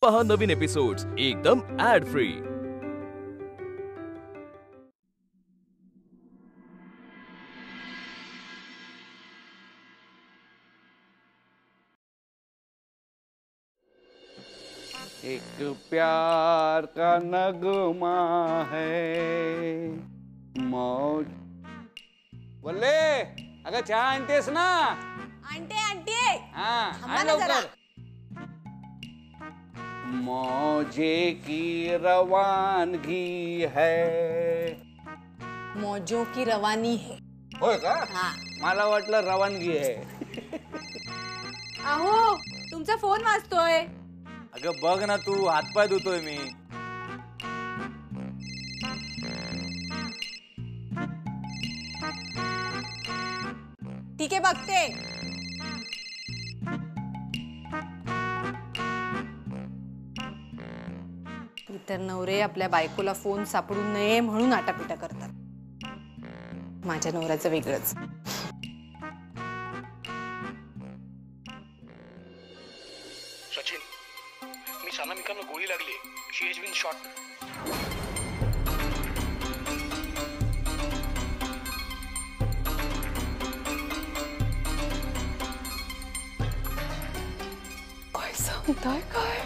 पहा नवीन एपिसोड्स एकदम add free. एक प्यार का नगमा है मौज। बोले अगं चहा आणतेस ना? आणते आणते। हाँ थांबा ना जरा। मौजे की रवानगी है। मौजों की रवानी है। होय का? हाँ। मला वाटलं रवानगी आहे। अहो तुमचा फोन वाजतोय। अगं बघ ना तू, हातपाय धुतोय मी। ठीक आहे बघते। इतर नवरे आपल्या बायकोला फोन सापडू नये म्हणून आटापिटा करतात। माझ्या नवऱ्याचं वेगळंच। सचिन, मी सानामिकांना गोळी लागली। शी हॅज बीन शॉट। काय सांगताय काय?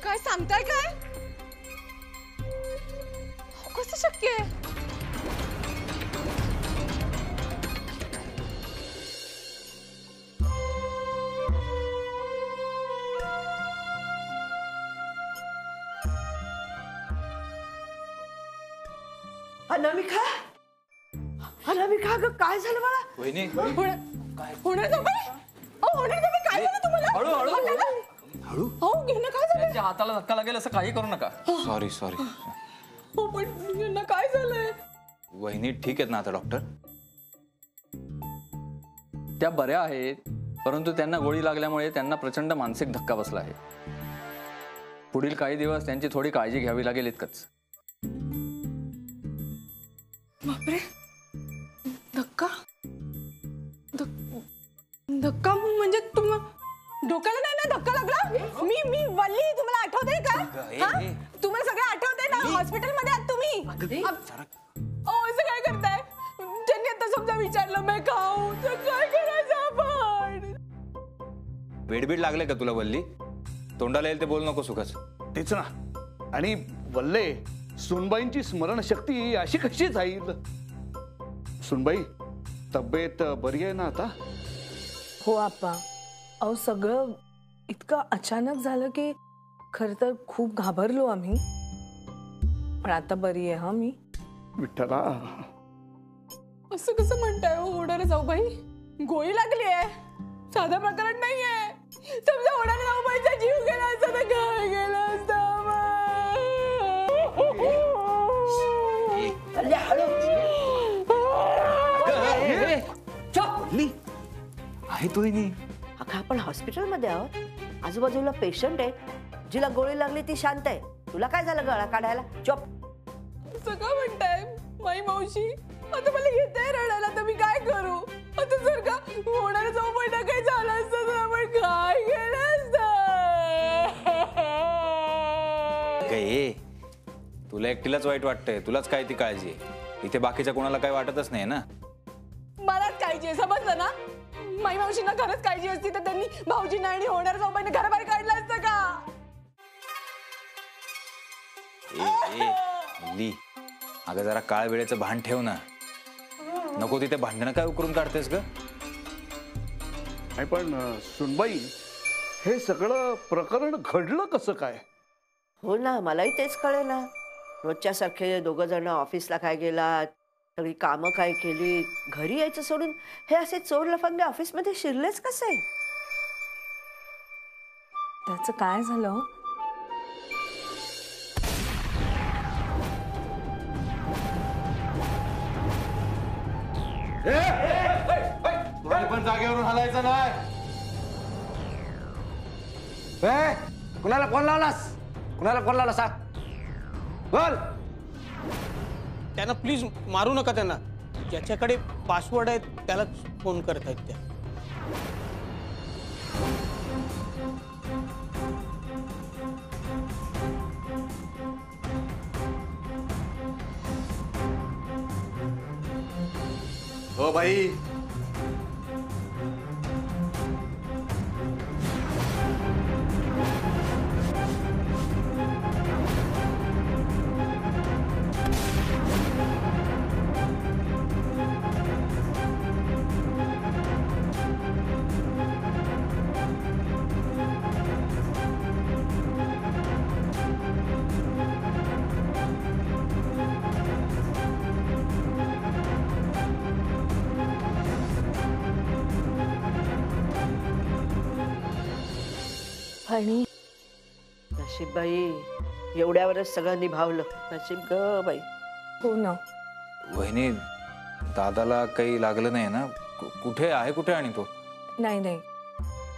काय सांगताय काय? कसं शक्य आहे? अनामिका, अनामिका अगं काय झालं मला? वहिनी होणार काय झालं तुम्हाला? हळू हळू हळू हो घेणं काय झालं? त्यांच्या हाताला धक्का लागेल असं काही करू नका। Sorry sorry. हो पण यांना काय झालंय? वहिनी ठीक आहेत ना आता डॉक्टर? त्या बऱ्या आहेत, परंतु त्यांना गोळी लागल्यामुळे त्यांना प्रचंड मानसिक धक्का बसला आहे। पुढील काही दिवस त्यांची थोडी काळजी घ्यावी लागेल इतकंच। बापरे, धक्का धक्का म्हणजे डोक्याला नाही ना धक्का लागला? मी वल्ली, तुम्हाला आठवतंय का? तुम्हाला सगळं आठवतंय ना? हॉस्पिटल मध्ये आहात तुम्ही। असं काय करताय? त्यांनी आता समजा विचारलं मी खाऊ तर काय करायचं आपण? वेडबीड लागले का तुला वल्ली? तोंडाला येईल ते बोल नको सुखाच। तेच ना। आणि वल्ले, सुनबाईंची स्मरणशक्ती अशी कशी जाईल? सुनबाई तब्येत बरी आहे ना आता? हो आप्पा, अहो सगळं इतकं अचानक झालं की खरं तर खूप घाबरलो आम्ही, पण आता बरी आहे हा मी। विठ्ठला, असं कसं म्हणताय होणार जाऊबाई? गोळी लागली आहे, साधा प्रकरण नाहीये। समजा होणार जाऊबाईचा जीव गेला असता तर काय गेलं असतं? आहे तो अगं आपण हॉस्पिटलमध्ये आहोत, आजूबाजूला पेशंट आहे, जिला गोळी लागली ती शांत आहे, तुला काय झालं गळा काढायला? चुप। सगळं म्हणताय माई मावशी, आता मला येतंय रडायला, तर मी काय करू? आता जर का होणार जाऊ पण काही झालं असतं तर आपण काय केलं असतं? तुला एकटीलाच वाईट वाटतंय, तुलाच काय ती काळजी आहे, इथे बाकीच्या कोणाला काय वाटतच नाही ना? मलाच काळजी आहे, समजलं ना? माई मावशींना खरंच काळजी असती तर त्यांनी भाऊजींना आणि होणार जाऊ पण घराबाहेर काढलं असतं का? ली, अगं जरा काळ वेळेचं भान ठेव ना, नको तिथे भांडणं काय उकरून काढतेस ग? नाही पण सुनबाई, हे सगळं प्रकरण घडलं कसं काय? हो ना, मलाही तेच कळे ना। रोजच्या सारखे दोघं जण ऑफिसला काय गेलात, सगळी कामं काय केली, घरी यायचं सोडून हे असे चोर लफंगे ऑफिसमध्ये शिरलेच कसे? त्याचं काय झालं? पण जागेवरून हलायचं नाही। कुणाला फोन लावलास? कुणाला फोन लावला सांग, बोल। त्यांना प्लीज मारू नका त्यांना। ज्याच्याकडे पासवर्ड आहे त्यालाच फोन करतायत त्या. हो भाई. आणि नशीब बाई, एवढ्यावरच सगळं निभावलं. नशीब ग बाई. हो ना. वहिनी, दादाला काही लागलं नाही ना? कुठे आहे, कुठे आणि तो? नाही,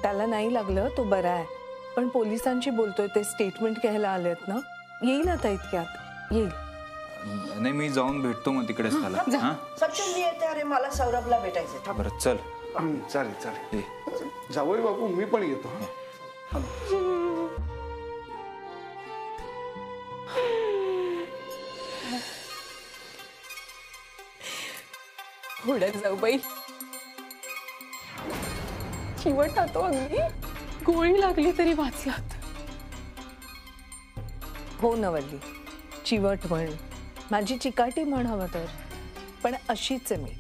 त्याला नाही लागलं, तो बरा आहे. पण पोलिसांशी बोलतोय, ते स्टेटमेंट घ्यायला आलेत ना. येईल आता इतक्यात येईल. नाही, मी जाऊन भेटतो मग तिकडेच त्याला. हा सचिन, मी येते. अरे मला सौरभला भेटायचं. बरं चल. चालेल चालेल. जावई बापू, मी पण येतो. पुढे जाऊ बाई. चिवटातो अगदी. गोळी लागली तरी वाचलात. हो नवल्ली, चिवट म्हण, माझी चिकाटी म्हण हवं तर, पण अशीच आहे मी.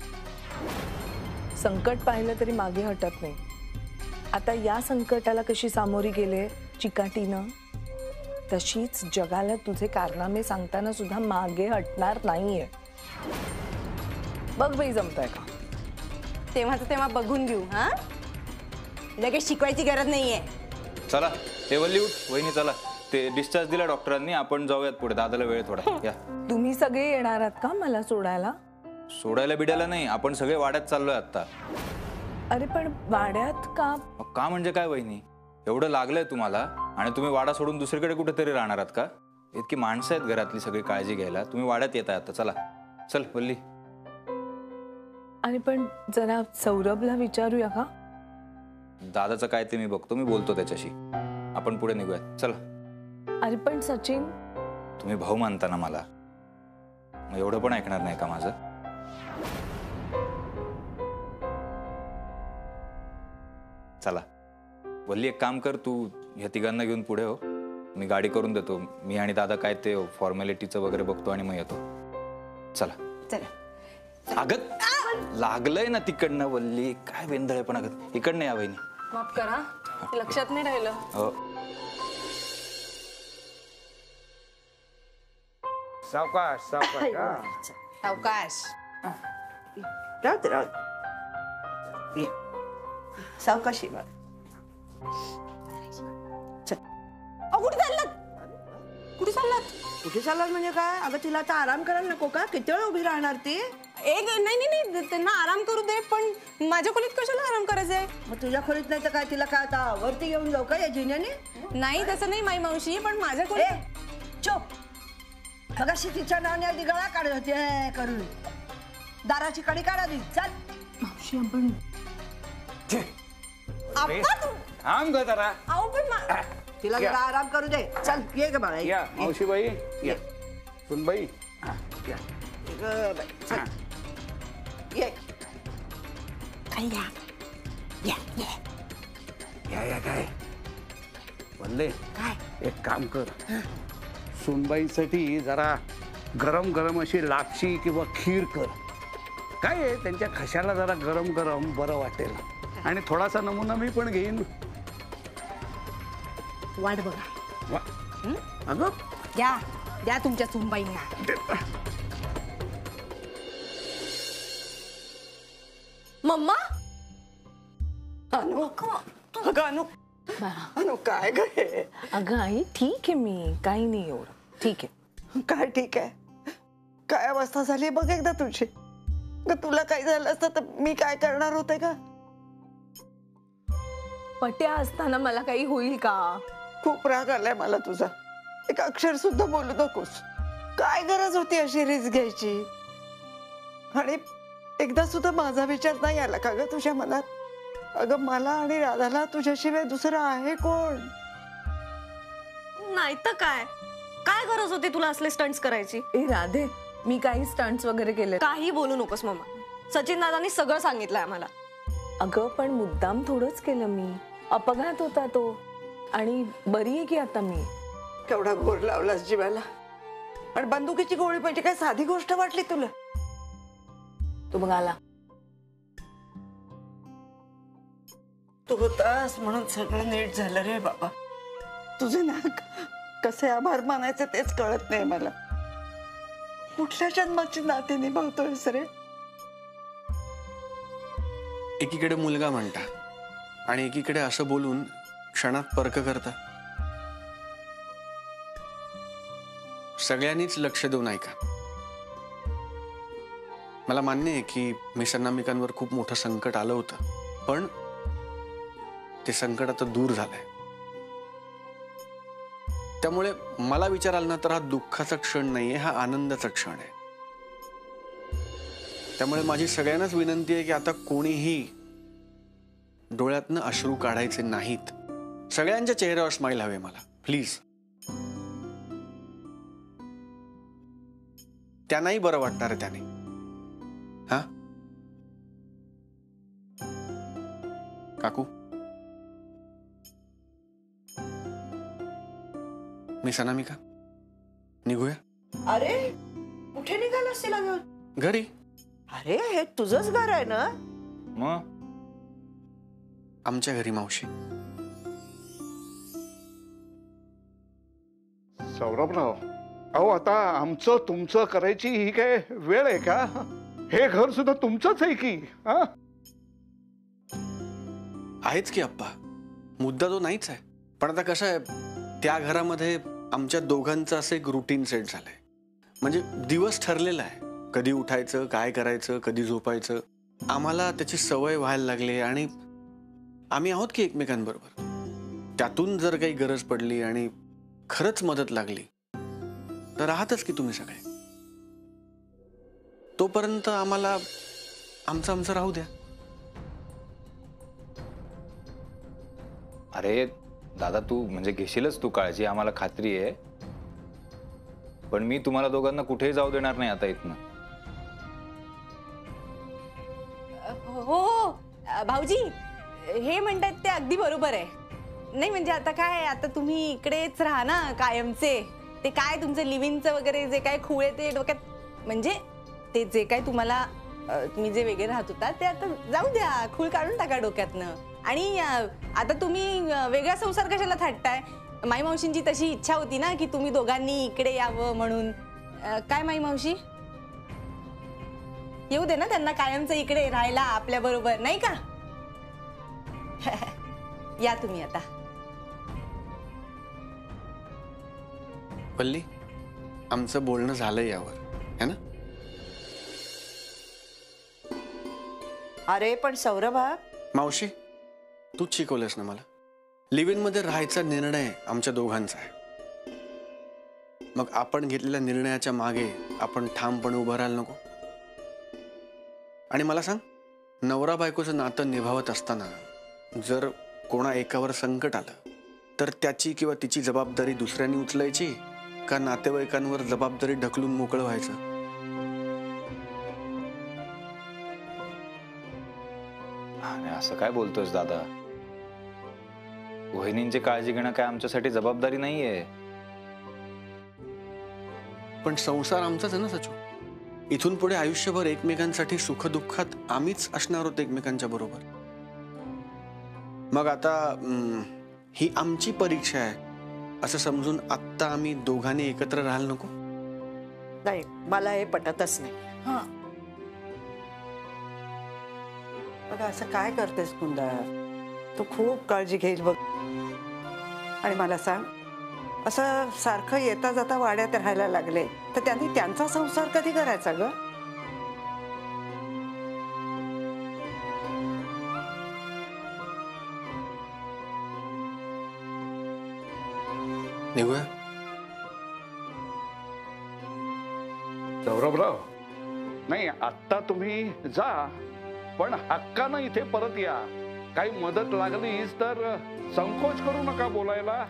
संकट पाहिलं तरी मागे हटत नाही. आता या संकटाला कशी सामोरी गेले चिकाटीनं, तशीच जगाला तुझे कारनामे सांगताना सुद्धा मागे हटणार नाहीये. बघ बाई, जमतंय का? तेव्हाच तेव्हा बघून घेऊ. हा, लगेच शिकवायची गरज नाहीये. चला हे वल्ली उठ. वहिनी चला, ते डिस्चार्ज दिला डॉक्टरांनी, आपण जाऊयात पुढे. दादाला वेळ थोडा. या. तुम्ही सगळे येणार आहात का मला सोडायला? सोडायला बिडायला नाही, आपण सगळे वाड्यात चाललोय आता. अरे पण वाड्यात का? का म्हणजे काय वहिनी, एवढं लागलंय तुम्हाला आणि तुम्ही वाडा सोडून दुसरीकडे कुठेतरी राहणार आहात का? इतकी माणसं आहेत घरातली सगळी काळजी घ्यायला, तुम्ही वाड्यात येताय आता. चला चल वल्ली. अरे पण जरा सौरभला विचारूया का? दादाचं काय ते मी बघतो, मी बोलतो त्याच्याशी. आपण पुढे निघूयात. चला. अरे पण सचिन, तुम्ही भाऊ मानता ना मला, मग एवढं पण ऐकणार नाही का माझं? चला वल्ली, एक काम कर, तू ह्या तिघांना घेऊन पुढे हो. मी गाडी करून देतो. मी आणि दादा काय ते फॉर्मॅलिटीचं वगैरे बघतो आणि मग येतो. चला. चला. अगं लागलंय ना तिकडनं वल्ली, काय वेंदळे पण. अगं इकडनं या वहिनी. माफ करा, लक्षात नाही राहिलं. हो. सावकाश सावकाश. अवकाश. राहू. सावकाशी बघ. कुठे चाललात? कुठे चाललात? कुठे चाललात म्हणजे काय? अगं तिला आता आराम करायला नको का? किती वेळ उभी राहणार ती? नाही, त्यांना आराम करू दे. पण माझ्या खोलीत कशाला आराम करायचंय? मग तुझ्या खोलीत नाही तर काय? तिला काय आता वरती घेऊन जाऊ का या जिन्याने? नाही तसं नाही माई मावशी, पण माझ्या खोलीत. चोप. मगाशी तिच्या नावाने आधी गळा काढत होती करून. दाराची कडी काढा दी. चल मावशी, आपण थांब ग जरा. अहो पण तिला जरा आराम करू दे. चल ये ग बाळा. या मावशीबाई, या सुनबाई. ये ग बाई. चल ये. काय या या काय बोलले? काय? एक काम कर, सुनबाईसाठी जरा गरम गरम अशी लापशी किंवा खीर कर. काय आहे, त्यांच्या घशाला जरा गरम गरम बरं वाटेल. आणि थोडासा नमुना मी पण घेईन. वाट बघा. अगं द्या तुमच्या सुनबाईंना. मम्मा. अनु. अगं अनु काय ग हे? अगं आई, ठीक आहे मी, काही नाही एवढं. ठीक आहे. काय ठीक आहे? काय अवस्था झाली बघ एकदा तुझी. तुला काय झालं असतं तर मी काय करणार होते का? पट्या असताना मला काही होईल का? खूप राग आलाय मला तुझा. एक अक्षर सुद्धा बोलू नकोस. काय गरज होती अशी रिस्क घ्यायची? आणि एकदा सुद्धा माझा विचार नाही आला का ग तुझ्या मनात? अगं मला आणि राधाला तुझ्याशिवाय दुसरं आहे कोण? नाही तर काय काय गरज होती तुला असले स्टंट्स करायची? ए राधे, मी काही स्टंट्स वगैरे केले. काही बोलू नकोस मामा. सचिन दादांनी सगळं सांगितलंय आम्हाला. अगं पण मुद्दाम थोडंच केलं मी. अपघात होता तो आणि बरी आहे की आता मी. केवढा घोर लावलास जीवाला. पण बंदुकीची गोळी म्हणजे काय साधी गोष्ट वाटली तुला? तू बघ आला. तू होतास म्हणून सगळं नीट झालं रे बाबा. तुझे ना कसे आभार मानायचे तेच कळत नाही मला. कुठल्या जन्माची नाती निभावतोयस रे? एकीकडे मुलगा म्हणता आणि एकीकडे असं बोलून क्षणात पर्क करता. सगळ्यांनीच लक्ष देऊन ऐका. मला मान्य आहे की मी सन्नामिकांवर खूप मोठं संकट आलं होतं, पण ते संकट आता दूर झालंय. त्यामुळे मला विचार आला ना तर हा दुःखाचा क्षण नाहीये, हा आनंदाचा क्षण आहे. त्यामुळे माझी सगळ्यांनाच विनंती आहे की आता कोणीही डोळ्यातनं अश्रू काढायचे नाहीत. सगळ्यांच्या चेहऱ्यावर स्माईल हवे मला, प्लीज. त्यांनाही बरं वाटणार आहे त्याने. हा काकू, मी सनामिका निघूया? अरे कुठे निघालास तिला घेऊन? घरी. अरे हे तुझंच घर आहे ना? मग आमच्या घरी मावशी. सौरभराव, अहो आता आमचं तुमचं करायची ही काय वेळ आहे का? हे घर सुद्धा तुमचंच आहे की. आहेच की अप्पा, मुद्दा तो नाहीच आहे. पण आता कसं आहे, त्या घरामध्ये आमच्या दोघांचं असं एक रुटीन सेट झालंय. म्हणजे दिवस ठरलेला आहे, कधी उठायचं, काय करायचं, कधी झोपायचं. आम्हाला त्याची सवय व्हायला लागली आणि आम्ही आहोत की एकमेकांबरोबर. त्यातून जर काही गरज पडली आणि खरंच मदत लागली तर आहातच की तुम्ही सगळे. तोपर्यंत आम्हाला आमचं आमचं राहू द्या. अरे दादा, तू म्हणजे घेशीलच तू काळजी, आम्हाला खात्री आहे. पण मी तुम्हाला दोघांना कुठेही जाऊ देणार नाही आता इथनं. हो भाऊजी, हे म्हणतात ते अगदी बरोबर आहे. नाही म्हणजे आता काय, आता तुम्ही इकडेच राहा ना कायमचे. ते काय तुमचं लिव्हिंगचं वगैरे जे काय खूळ आहे ते डोक्यात, म्हणजे ते जे काय तुम्हाला तुम्ही जे वेगळे राहत होता ते आता जाऊ द्या, खूळ काढून टाका डोक्यातनं. आणि आता तुम्ही वेगळा संसार कशाला थाटताय? माई मावशींची तशी इच्छा होती ना की तुम्ही दोघांनी इकडे यावं म्हणून. काय माई मावशी, येऊ दे ना त्यांना कायमचं इकडे राहायला आपल्या बरोबर, नाही का? या तुम्ही आता. पल्ली, आमचं बोलणं झालंय यावर, है ना? अरे पण सौरभा, मावशी, तूच शिकवलंस ना मला. लिव्ह इन मध्ये राहायचा निर्णय आमच्या दोघांचा आहे. मग आपण घेतलेल्या निर्णयाच्या मागे आपण ठामपणे उभं राहायला नको? आणि मला सांग, नवरा बायकोचं नातं निभावत असताना जर कोणा एकावर संकट आलं तर त्याची किंवा तिची जबाबदारी दुसऱ्यांनी उचलायची का नातेवाईकांवर जबाबदारी ढकलून मोकळं व्हायचं? असं काय बोलतोस दादा? वहिनींची काळजी घेणं काय आमच्यासाठी जबाबदारी नाहीये. पण संसार आमचाच आहे ना सचू. इथून पुढे आयुष्यभर एकमेकांसाठी सुखदुःखात आम्हीच असणार आहोत एकमेकांच्या बरोबर. मग आता ही आमची परीक्षा आहे असं समजून आत्ता आम्ही दोघांनी एकत्र राहायला नको? नाही, मला हे पटतच नाही. बघा, असं काय करतेस कुंदा? तू खूप काळजी घेईल बघ. आणि मला सांग, असं सारखं येता जाता वाड्यात राहायला लागले तर त्यांनी त्यांचा संसार कधी करायचा ग? निघूया? सौरभराव, नाही आत्ता तुम्ही जा, पण हक्कानं इथे परत या. काही मदत लागलीच तर संकोच करू नका बोलायला.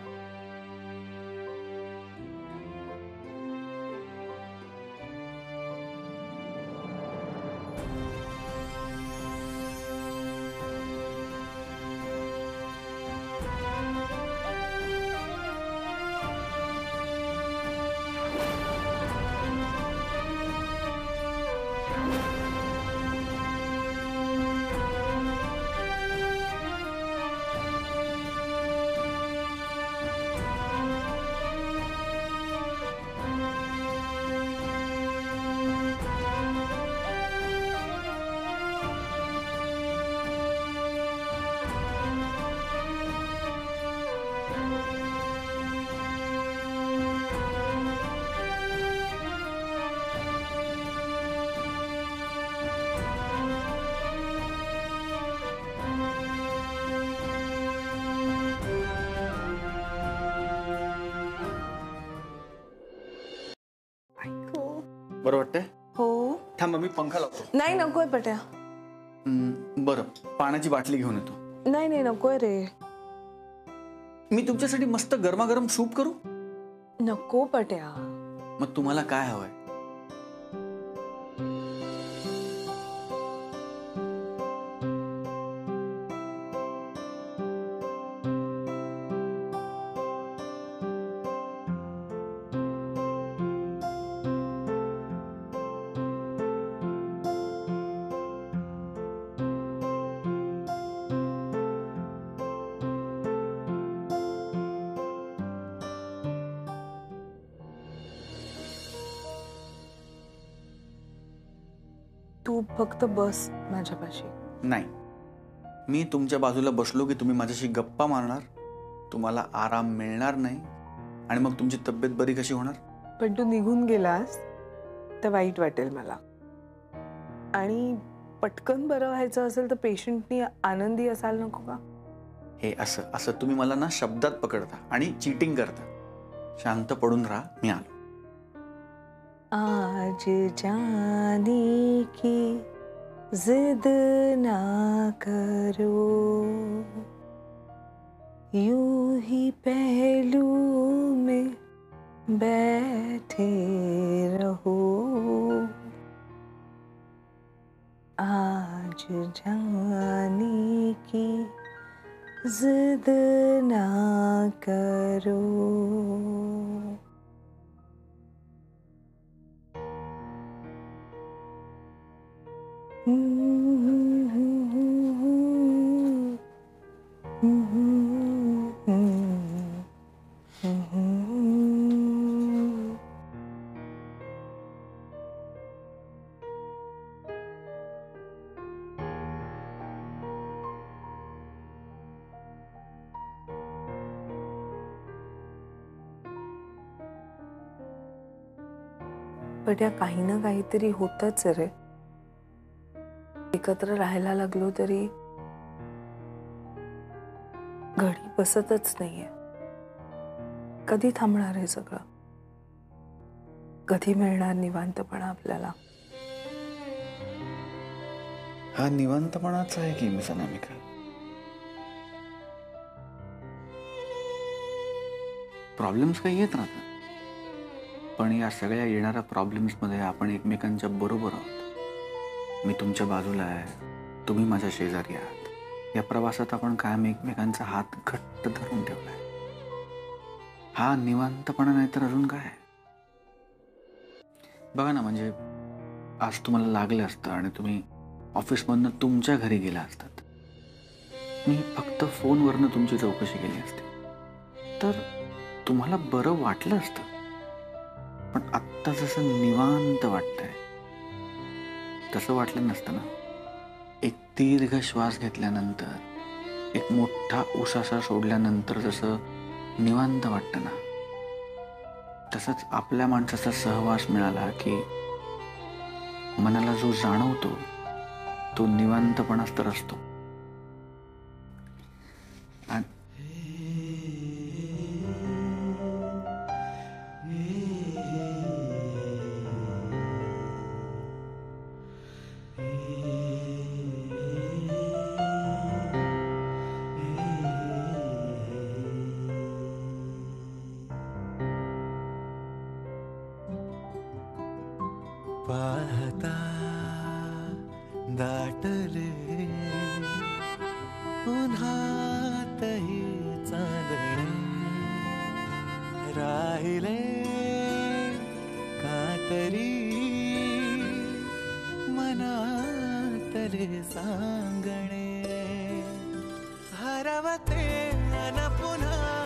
बरं वाटतंय? हो. थांबा मी पंखा लावतो. नाही नकोय पट्या. बरं पाण्याची बाटली घेऊन येतो. नाही नाही नकोय रे. मी तुमच्यासाठी मस्त गरमागरम सूप करू? नको पट्या. मग तुम्हाला काय हवंय? तू फक्त बस माझ्यापाशी. नाही, मी तुमच्या बाजूला बसलो की तुम्ही माझ्याशी गप्पा मारणार, तुम्हाला आराम मिळणार नाही आणि मग तुमची तब्येत बरी कशी होणार? पण तू निघून गेलास तर वाईट वाटेल मला. आणि पटकन बरं व्हायचं असेल तर पेशंटनी आनंदी असायला नको का? हे असं असं तुम्ही मला ना शब्दात पकडता आणि चीटिंग करता. शांत पडून राहा, मी आलो. आज जाने की जिद ना करो, यूं ही पहलू में बैठे रहो. आज जाने की जिद ना करो. पण या काही ना काहीतरी होतच रे. एकत्र राहायला लागलो तरी घडी बसतच नाहीये. कधी थांबणार हे सगळं? कधी मिळणार निवांतपणा आपल्याला? हा निवांतपणाच आहे की मिस अनामिका. प्रॉब्लेम्स काही येत राहतात, पण या सगळ्या येणाऱ्या प्रॉब्लेम्स मध्ये आपण एकमेकांच्या बरोबर आहोत. मी तुमच्या बाजूला आहे, तुम्ही माझ्या शेजारी आहात. या प्रवासात आपण कायम एकमेकांचा हात घट्ट धरून ठेवलाय. हा निवांतपणा नाही तर अजून काय? बघा ना, म्हणजे आज तुम्हाला लागलं असतं आणि तुम्ही ऑफिसमधनं तुमच्या घरी गेला असतात. मी फक्त फोनवरनं तुमची चौकशी केली असते तर तुम्हाला बरं वाटलं असतं. पण आत्ता जसं निवांत वाटतंय तसं वाटलं नसतं ना. एक दीर्घ श्वास घेतल्यानंतर, एक मोठा उसासा सोडल्यानंतर जसं निवांत वाटतं ना, तसंच आपल्या माणसाचा सहवास मिळाला की मनाला जो जाणवतो तो निवांतपणाच तर असतो. गाठले उन्हातही चांदणे राहिले कातरी मनातले सांगणे हरवते अन पुन्हा